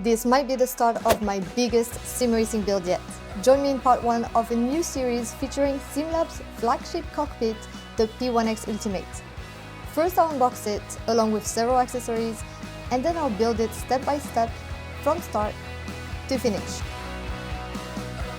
This might be the start of my biggest sim racing build yet. Join me in part 1 of a new series featuring SimLab's flagship cockpit, the P1X Ultimate. First I'll unbox it along with several accessories, and then I'll build it step by step from start to finish.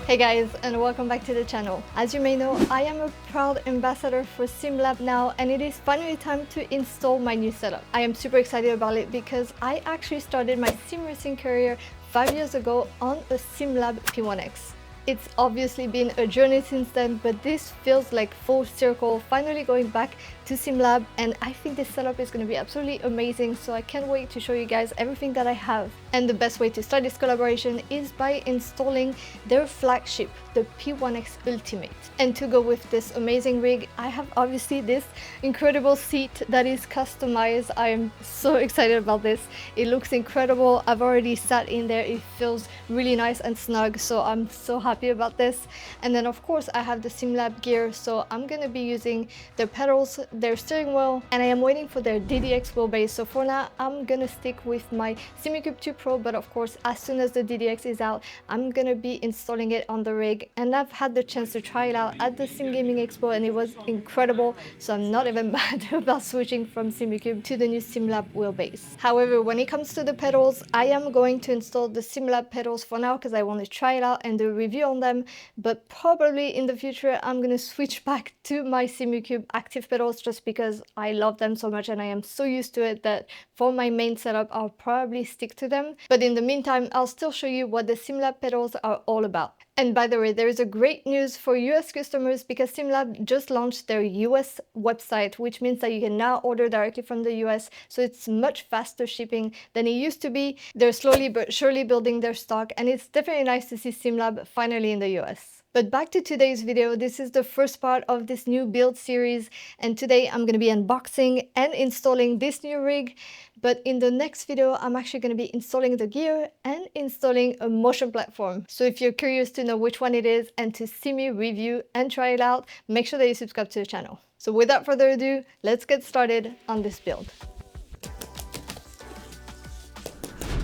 Hey guys, and welcome back to the channel. As you may know, I am a proud ambassador for SimLab now, and it is finally time to install my new setup. I am super excited about it because I actually started my sim racing career 5 years ago on a SimLab P1X. It's obviously been a journey since then, but this feels like full circle, finally going back to SimLab, and I think this setup is going to be absolutely amazing, so I can't wait to show you guys everything that I have. And the best way to start this collaboration is by installing their flagship, the P1X Ultimate. And to go with this amazing rig, I have obviously this incredible seat that is customized. I am so excited about this. It looks incredible. I've already sat in there. It feels really nice and snug, so I'm so happy about this. And then of course I have the SimLab gear, so I'm gonna be using their pedals, their steering wheel, and I am waiting for their DDX wheelbase. So for now I'm gonna stick with my SimiCube 2 Pro, but of course as soon as the DDX is out, I'm gonna be installing it on the rig. And I've had the chance to try it out at the Sim Gaming Expo and it was incredible, so I'm not even mad about switching from SimiCube to the new SimLab wheelbase. However, when it comes to the pedals, I am going to install the SimLab pedals for now because I want to try it out and do a review on them, but probably in the future I'm gonna switch back to my SimiCube active pedals just because I love them so much and I am so used to it that for my main setup I'll probably stick to them. But in the meantime, I'll still show you what the SimLab pedals are all about. And by the way, there is a great news for US customers because SimLab just launched their US website, which means that you can now order directly from the US, so it's much faster shipping than it used to be. They're slowly but surely building their stock, and it's definitely nice to see SimLab finally in the US. But back to today's video, this is the first part of this new build series, and today I'm going to be unboxing and installing this new rig. But in the next video, I'm actually going to be installing the gear and installing a motion platform. So if you're curious to know which one it is and to see me review and try it out, make sure that you subscribe to the channel. So without further ado, let's get started on this build.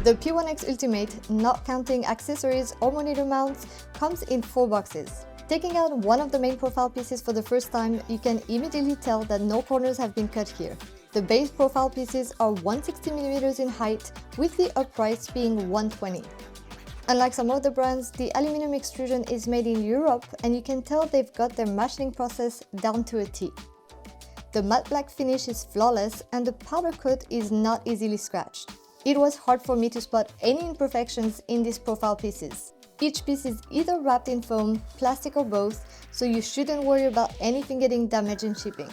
The P1X Ultimate, not counting accessories or monitor mounts, comes in 4 boxes. Taking out one of the main profile pieces for the first time, you can immediately tell that no corners have been cut here. The base profile pieces are 160mm in height, with the uprights being 120. Unlike some other brands, the aluminum extrusion is made in Europe, and you can tell they've got their machining process down to a T. The matte black finish is flawless, and the powder coat is not easily scratched. It was hard for me to spot any imperfections in these profile pieces. Each piece is either wrapped in foam, plastic or both, so you shouldn't worry about anything getting damaged in shipping.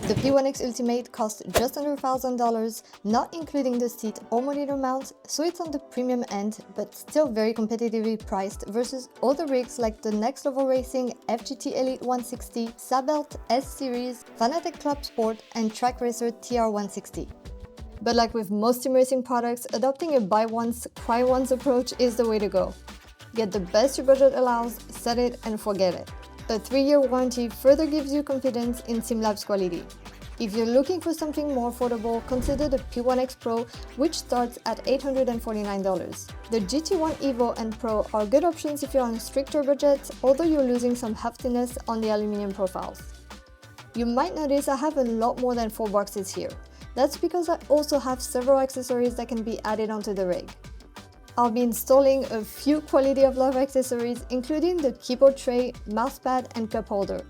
The P1X Ultimate cost just under $1,000, not including the seat or monitor mount, so it's on the premium end, but still very competitively priced versus other rigs like the Next Level Racing FGT Elite 160, Sabelt S-Series, Fanatec Club Sport, and Track Racer TR160. But like with most sim racing products, adopting a buy once, cry once approach is the way to go. Get the best your budget allows, set it and forget it. A 3-year warranty further gives you confidence in SimLab's quality. If you're looking for something more affordable, consider the P1X Pro, which starts at $849. The GT1 Evo and Pro are good options if you're on a stricter budget, although you're losing some heftiness on the aluminum profiles. You might notice I have a lot more than 4 boxes here. That's because I also have several accessories that can be added onto the rig. I'll be installing a few quality of life accessories, including the keyboard tray, mousepad, and cup holder.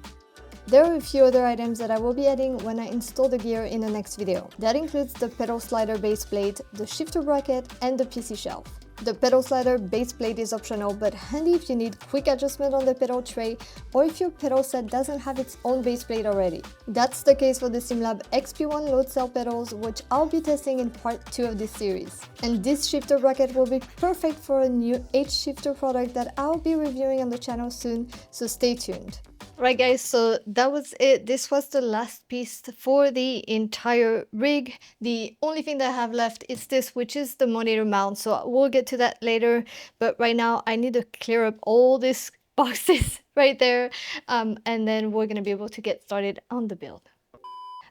There are a few other items that I will be adding when I install the gear in the next video. That includes the pedal slider base plate, the shifter bracket, and the PC shelf. The pedal slider base plate is optional, but handy if you need quick adjustment on the pedal tray or if your pedal set doesn't have its own base plate already. That's the case for the SimLab XP1 load cell pedals, which I'll be testing in part 2 of this series. And this shifter bracket will be perfect for a new H-shifter product that I'll be reviewing on the channel soon, so stay tuned. Right guys, so that was it. This was the last piece for the entire rig. The only thing that I have left is this, which is the monitor mount, so we'll get to that later. But right now I need to clear up all these boxes right there, and then we're gonna be able to get started on the build.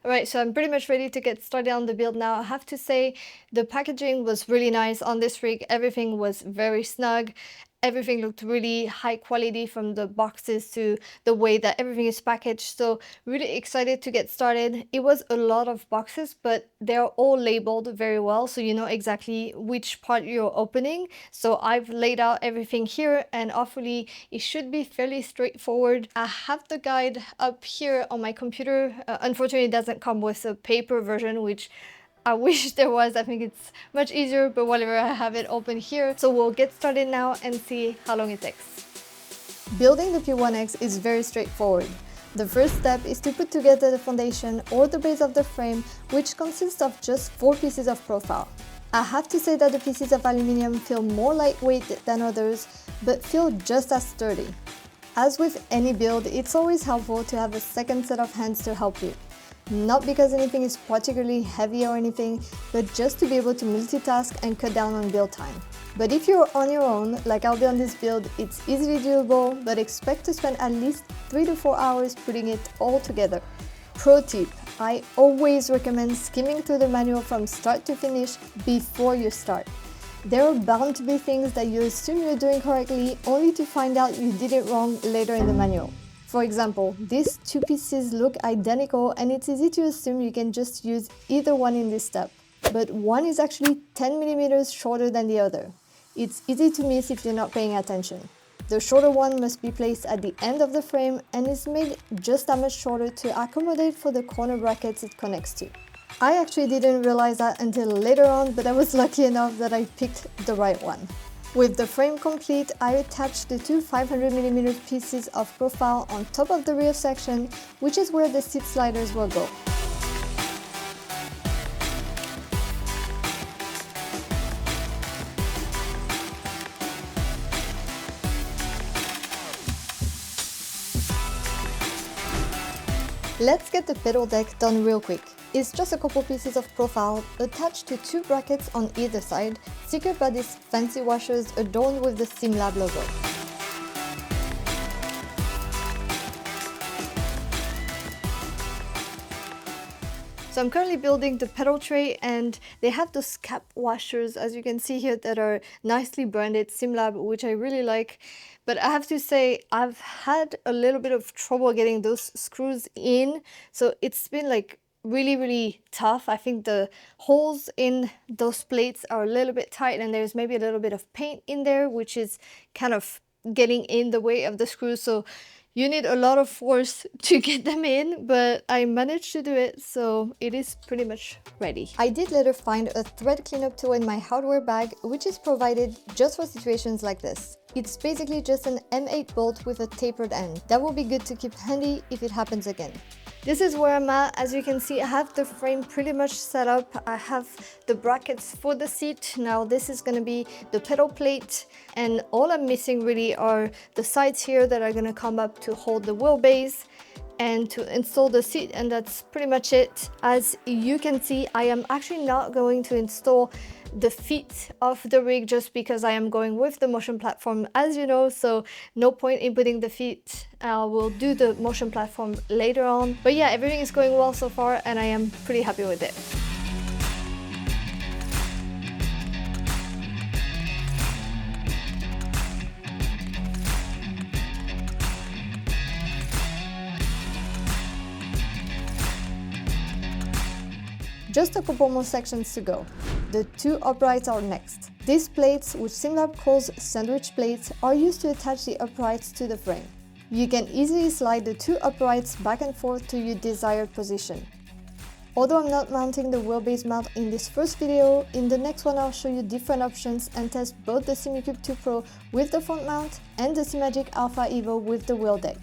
Alright, so I'm pretty much ready to get started on the build now. I have to say the packaging was really nice on this rig. Everything was very snug. Everything looked really high quality, from the boxes to the way that everything is packaged. So really excited to get started. It was a lot of boxes, but they're all labeled very well, so you know exactly which part you're opening. So I've laid out everything here, and hopefully it should be fairly straightforward. I have the guide up here on my computer. Unfortunately, it doesn't come with a paper version, which I wish there was. I think it's much easier, but whatever, I have it open here. So we'll get started now and see how long it takes. Building the P1X is very straightforward. The first step is to put together the foundation or the base of the frame, which consists of just 4 pieces of profile. I have to say that the pieces of aluminium feel more lightweight than others, but feel just as sturdy. As with any build, it's always helpful to have a second set of hands to help you. Not because anything is particularly heavy or anything, but just to be able to multitask and cut down on build time. But if you're on your own, like I'll be on this build, it's easily doable, but expect to spend at least 3 to 4 hours putting it all together. Pro tip, I always recommend skimming through the manual from start to finish before you start. There are bound to be things that you assume you're doing correctly, only to find out you did it wrong later in the manual. For example, these 2 pieces look identical, and it's easy to assume you can just use either one in this step. But one is actually 10 millimeters shorter than the other. It's easy to miss if you're not paying attention. The shorter one must be placed at the end of the frame and is made just that much shorter to accommodate for the corner brackets it connects to. I actually didn't realize that until later on, but I was lucky enough that I picked the right one. With the frame complete, I attached the 2 500mm pieces of profile on top of the rear section, which is where the seat sliders will go. Let's get the pedal deck done real quick. It's just a couple pieces of profile attached to 2 brackets on either side, secured by these fancy washers adorned with the simlab logo. So I'm currently building the pedal tray, and they have those cap washers, as you can see here, that are nicely branded simlab, which I really like. But I have to say, I've had a little bit of trouble getting those screws in, so it's been like really tough. I think the holes in those plates are a little bit tight, and there's maybe a little bit of paint in there, which is kind of getting in the way of the screws. So you need a lot of force to get them in, but I managed to do it, so it is pretty much ready. I did later find a thread cleanup tool in my hardware bag, which is provided just for situations like this. It's basically just an M8 bolt with a tapered end. That will be good to keep handy if it happens again. This is where I'm at. As you can see, I have the frame pretty much set up. I have the brackets for the seat. Now this is going to be the pedal plate, and all I'm missing really are the sides here that are going to come up to hold the wheelbase and to install the seat, and that's pretty much it. As you can see, I am actually not going to install the feet of the rig just because I am going with the motion platform, as you know, so no point in putting the feet. We'll do the motion platform later on. But yeah, everything is going well so far, and I am pretty happy with it. Just a couple more sections to go. The 2 uprights are next. These plates, which simlab calls sandwich plates, are used to attach the uprights to the frame. You can easily slide the 2 uprights back and forth to your desired position. Although I'm not mounting the wheelbase mount in this first video, in the next one I'll show you different options and test both the SimiCube 2 Pro with the front mount and the Simagic Alpha Evo with the wheel deck.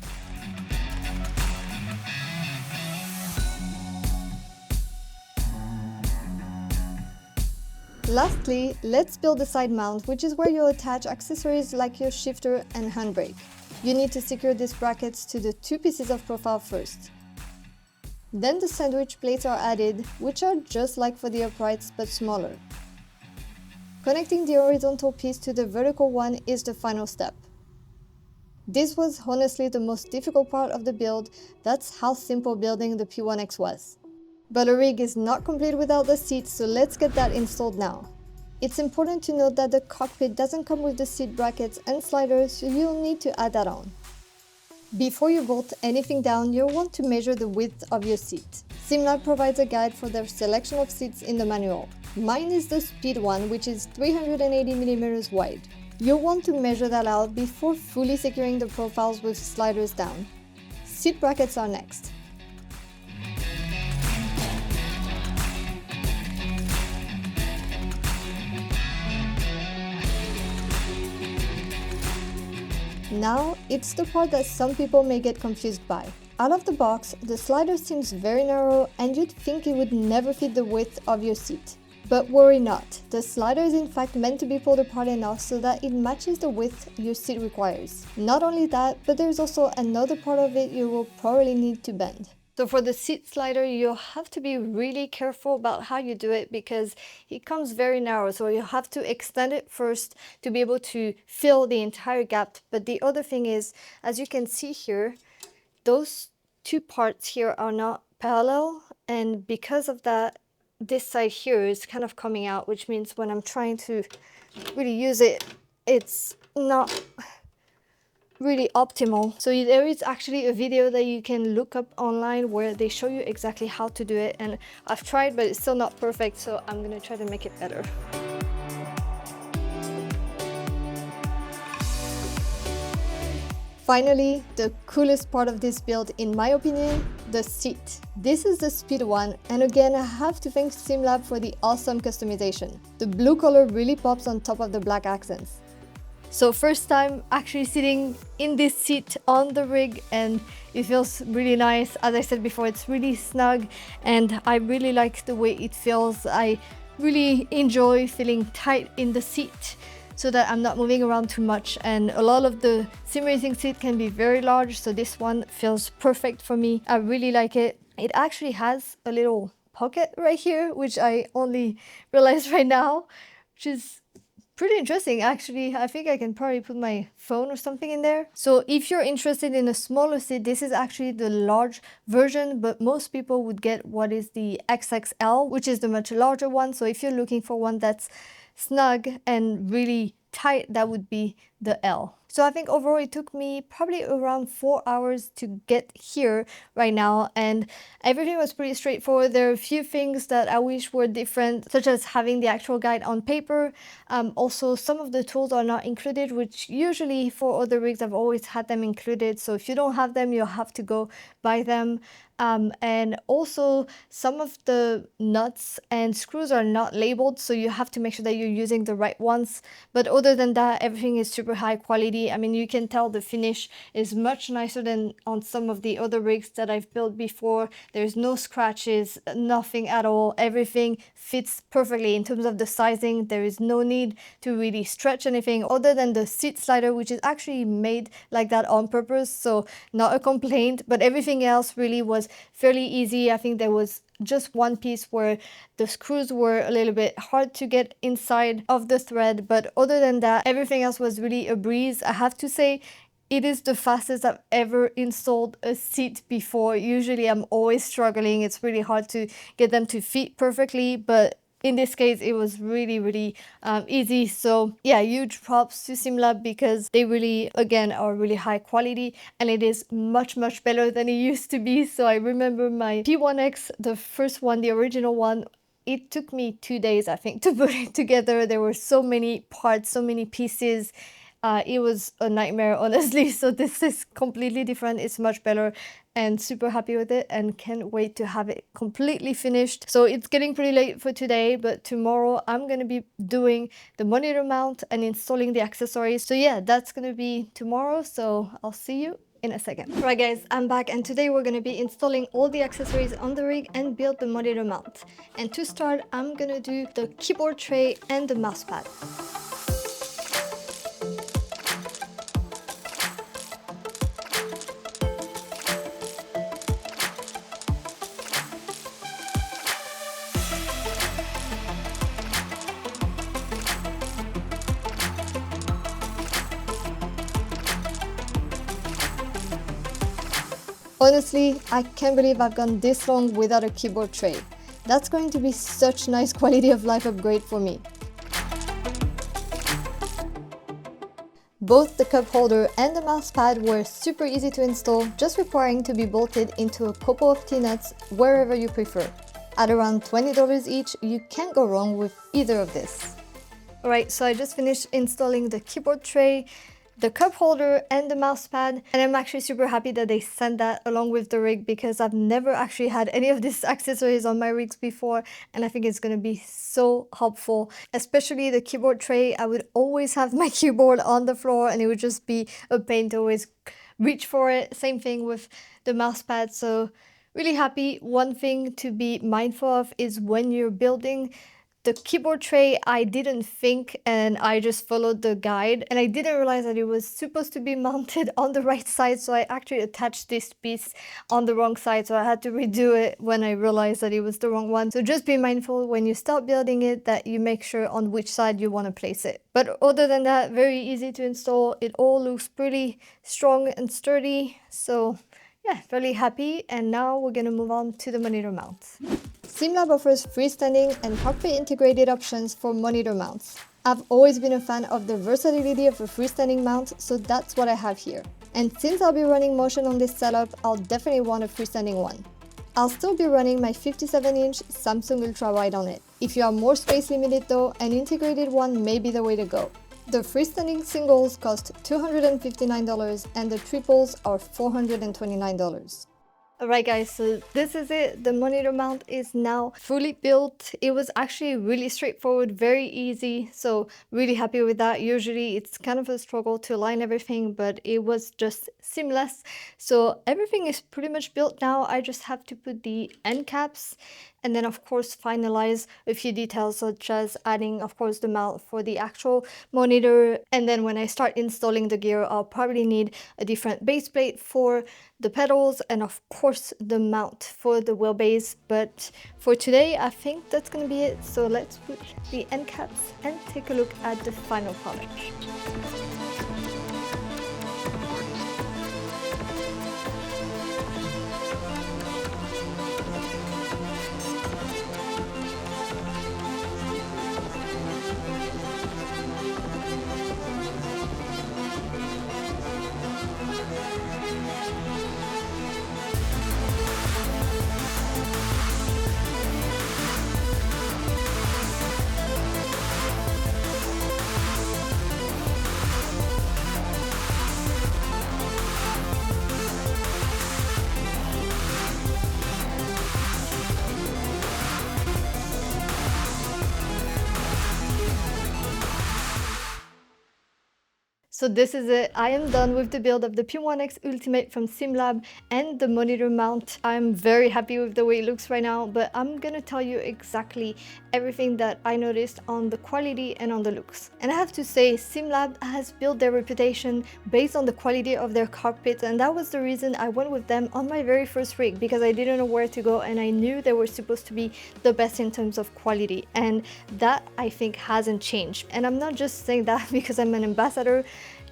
Lastly, let's build the side mount, which is where you'll attach accessories like your shifter and handbrake. You need to secure these brackets to the 2 pieces of profile first. Then the sandwich plates are added, which are just like for the uprights but smaller. Connecting the horizontal piece to the vertical one is the final step. This was honestly the most difficult part of the build. That's how simple building the P1X was. But a rig is not complete without the seat, so let's get that installed now. It's important to note that the cockpit doesn't come with the seat brackets and sliders, so you'll need to add that on. Before you bolt anything down, you'll want to measure the width of your seat. SimLab provides a guide for their selection of seats in the manual. Mine is the speed one, which is 380mm wide. You'll want to measure that out before fully securing the profiles with sliders down. Seat brackets are next. Now, it's the part that some people may get confused by. Out of the box, the slider seems very narrow and you'd think it would never fit the width of your seat. But worry not, the slider is in fact meant to be pulled apart enough so that it matches the width your seat requires. Not only that, but there's also another part of it you will probably need to bend. So for the seat slider, you'll have to be really careful about how you do it because it comes very narrow. So you have to extend it first to be able to fill the entire gap. But the other thing is, as you can see here, those two parts here are not parallel. And because of that, this side here is kind of coming out, which means when I'm trying to really use it, it's not really optimal. So there is actually a video that you can look up online where they show you exactly how to do it, and I've tried but it's still not perfect, so I'm gonna try to make it better. Finally, the coolest part of this build, in my opinion, the seat. This is the speed one, and again I have to thank SimLab for the awesome customization. The blue color really pops on top of the black accents. So first time actually sitting in this seat on the rig, and it feels really nice. As I said before, it's really snug and I really like the way it feels. I really enjoy feeling tight in the seat so that I'm not moving around too much, and a lot of the sim racing seat can be very large, so this one feels perfect for me. I really like it. It actually has a little pocket right here, which I only realized right now, which is pretty interesting actually. I think I can probably put my phone or something in there. So if you're interested in a smaller seat, this is actually the large version, but most people would get what is the XXL, which is the much larger one. So if you're looking for one that's snug and really tight, that would be the L. So I think overall it took me probably around 4 hours to get here right now, and everything was pretty straightforward. There are a few things that I wish were different, such as having the actual guide on paper. Also, some of the tools are not included, which usually for other rigs I've always had them included. So if you don't have them, you'll have to go buy them. And also some of the nuts and screws are not labeled, so you have to make sure that you're using the right ones. But other than that, everything is super high quality. I mean, you can tell the finish is much nicer than on some of the other rigs that I've built before. There's no scratches, nothing at all. Everything fits perfectly in terms of the sizing. There is no need to really stretch anything other than the seat slider, which is actually made like that on purpose, so not a complaint. But everything else really was fairly easy. I think there was just one piece where the screws were a little bit hard to get inside of the thread, but other than that, everything else was really a breeze. I have to say, it is the fastest I've ever installed a seat before. Usually I'm always struggling. It's really hard to get them to fit perfectly, but in this case, it was really easy. So yeah, huge props to SimLab because they really, again, are really high quality, and it is much better than it used to be. So I remember my P1X, the first one, the original one, it took me 2 days, I think, to put it together. There were so many parts, so many pieces. It was a nightmare, honestly. So this is completely different. It's much better, and super happy with it, and can't wait to have it completely finished. So it's getting pretty late for today, but tomorrow I'm gonna be doing the monitor mount and installing the accessories. So yeah, that's gonna be tomorrow, so I'll see you in a second. Right guys, I'm back, and today we're gonna be installing all the accessories on the rig and build the monitor mount. And to start, I'm gonna do the keyboard tray and the mouse pad. Honestly, I can't believe I've gone this long without a keyboard tray. That's going to be such nice quality of life upgrade for me. Both the cup holder and the mouse pad were super easy to install, just requiring to be bolted into a couple of T-nuts wherever you prefer. At around $20 each, you can't go wrong with either of this. Alright, so I just finished installing the keyboard tray, the cup holder and the mouse pad, and I'm actually super happy that they sent that along with the rig because I've never actually had any of these accessories on my rigs before, and I think it's going to be so helpful, especially the keyboard tray. I would always have my keyboard on the floor and it would just be a pain to always reach for it. Same thing with the mouse pad, so really happy. One thing to be mindful of is when you're building the keyboard tray, I didn't think and I just followed the guide, and I didn't realize that it was supposed to be mounted on the right side, so I actually attached this piece on the wrong side, so I had to redo it when I realized that it was the wrong one. So just be mindful when you start building it that you make sure on which side you want to place it. But other than that, very easy to install. It all looks pretty strong and sturdy, so yeah, really happy. And now we're gonna move on to the monitor mounts. SimLab offers freestanding and cockpit integrated options for monitor mounts. I've always been a fan of the versatility of a freestanding mount, so that's what I have here. And since I'll be running motion on this setup, I'll definitely want a freestanding one. I'll still be running my 57-inch Samsung Ultrawide on it. If you are more space limited though, an integrated one may be the way to go. The freestanding singles cost $259 and the triples are $429. Alright guys, so this is it. The monitor mount is now fully built. It was actually really straightforward, very easy, so really happy with that. Usually it's kind of a struggle to align everything, but it was just seamless. So everything is pretty much built now. I just have to put the end caps and then of course finalize a few details, such as adding of course the mount for the actual monitor. And then when I start installing the gear, I'll probably need a different base plate for the pedals and of course the mount for the wheelbase. But for today I think that's gonna be it, so let's put the end caps and take a look at the final product. So this is it. I am done with the build of the P1X Ultimate from SimLab and the monitor mount. I'm very happy with the way it looks right now, but I'm gonna tell you exactly everything that I noticed on the quality and on the looks. And I have to say, SimLab has built their reputation based on the quality of their cockpits, and that was the reason I went with them on my very first rig, because I didn't know where to go and I knew they were supposed to be the best in terms of quality, and that I think hasn't changed. And I'm not just saying that because I'm an ambassador.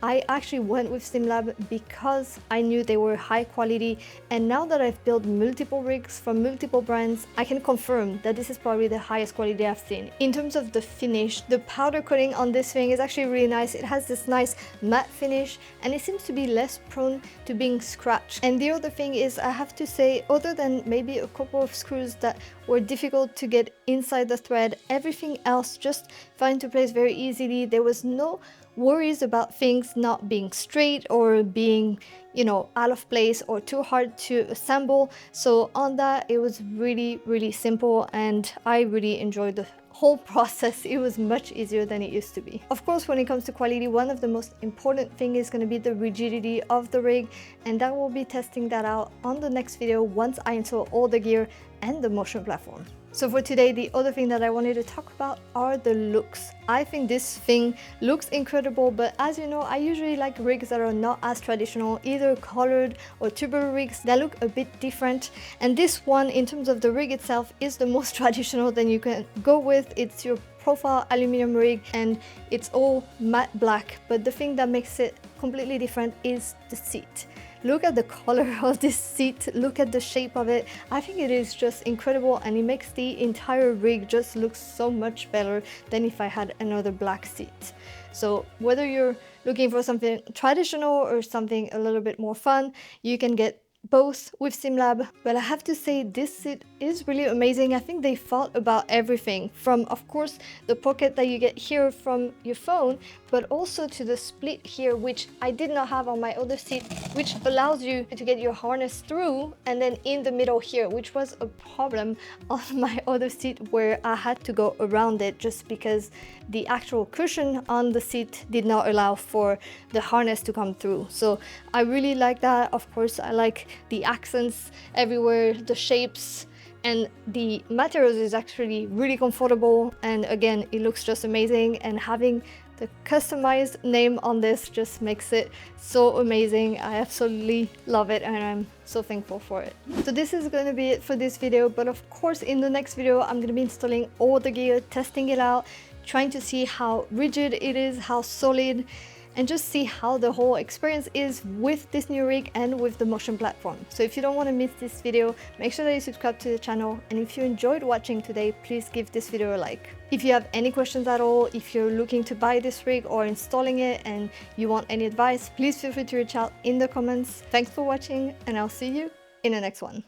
I actually went with SimLab because I knew they were high quality, and now that I've built multiple rigs from multiple brands, I can confirm that this is probably the highest quality I've seen. In terms of the finish, the powder coating on this thing is actually really nice. It has this nice matte finish and it seems to be less prone to being scratched. And the other thing is, I have to say, other than maybe a couple of screws that were difficult to get inside the thread, everything else just fell into place very easily. There was no worries about things not being straight or being, you know, out of place or too hard to assemble. So on that, it was really simple, and I really enjoyed the whole process. It was much easier than it used to be. Of course, when it comes to quality, one of the most important thing is going to be the rigidity of the rig, and I will be testing that out on the next video once I install all the gear and the motion platform. So for today, the other thing that I wanted to talk about are the looks. I think this thing looks incredible, but as you know, I usually like rigs that are not as traditional, either colored or tubular rigs that look a bit different. And this one, in terms of the rig itself, is the most traditional that you can go with. It's your profile aluminum rig and it's all matte black, but the thing that makes it completely different is the seat. Look at the color of this seat, look at the shape of it. I think it is just incredible, and it makes the entire rig just look so much better than if I had another black seat. So whether you're looking for something traditional or something a little bit more fun, you can get both with SimLab. But I have to say, this seat is really amazing. I think they thought about everything, from of course the pocket that you get here from your phone, but also to the split here, which I did not have on my other seat, which allows you to get your harness through and then in the middle here, which was a problem on my other seat where I had to go around it just because the actual cushion on the seat did not allow for the harness to come through. So I really like that. Of course, I like the accents everywhere, the shapes, and the materials is actually really comfortable, and again, it looks just amazing, and having the customized name on this just makes it so amazing. I absolutely love it, and I'm so thankful for it. So this is going to be it for this video, but of course in the next video I'm going to be installing all the gear, testing it out, trying to see how rigid it is, how solid, and just see how the whole experience is with this new rig and with the motion platform. So if you don't want to miss this video, make sure that you subscribe to the channel, and if you enjoyed watching today, please give this video a like. If you have any questions at all, if you're looking to buy this rig or installing it and you want any advice, please feel free to reach out in the comments. Thanks for watching, and I'll see you in the next one.